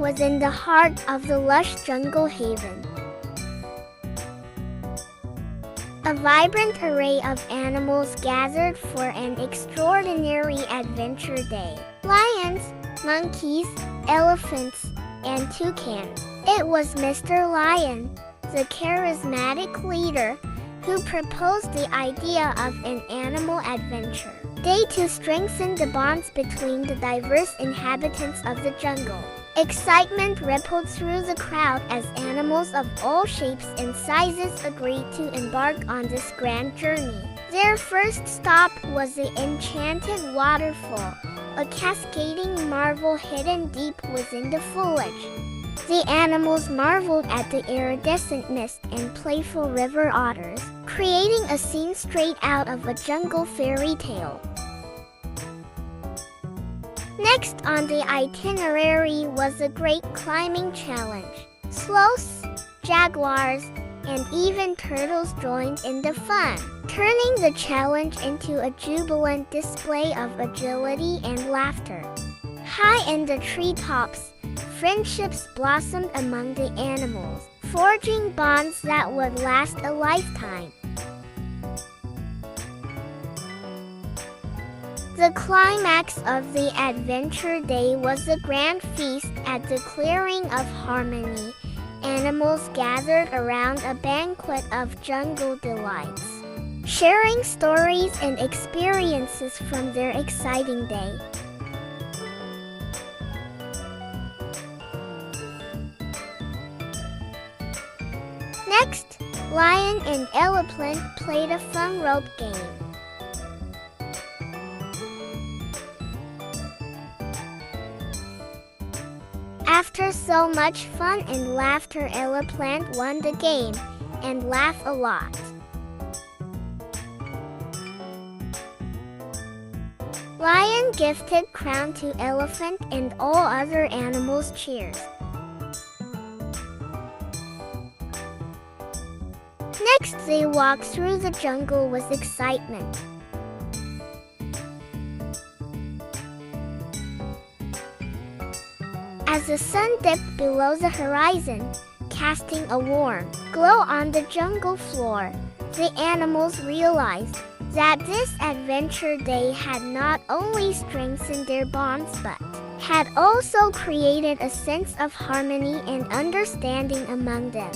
was in the heart of the lush jungle haven. A vibrant array of animals gathered for an extraordinary adventure day. Lions, monkeys, elephants, and toucans. It was Mr. Lion, the charismatic leader, who proposed the idea of an animal adventure day to strengthen the bonds between the diverse inhabitants of the jungle. Excitement rippled through the crowd as animals of all shapes and sizes agreed to embark on this grand journey. Their first stop was the enchanted waterfall, a cascading marvel hidden deep within the foliage. The animals marveled at the iridescent mist and playful river otters, creating a scene straight out of a jungle fairy tale. Next on the itinerary was a great climbing challenge. Sloths, jaguars, and even turtles joined in the fun, turning the challenge into a jubilant display of agility and laughter. High in the treetops, friendships blossomed among the animals, forging bonds that would last a lifetime. The climax of the adventure day was a grand feast at the Clearing of Harmony. Animals gathered around a banquet of jungle delights, sharing stories and experiences from their exciting day. Next, Lion and Elephant played a fun rope game. After so much fun and laughter, Elephant won the game and laughed a lot. Lion gifted crown to Elephant and all other animals cheers. Next, they walked through the jungle with excitement. As the sun dipped below the horizon, casting a warm glow on the jungle floor, the animals realized that this adventure day had not only strengthened their bonds but had also created a sense of harmony and understanding among them.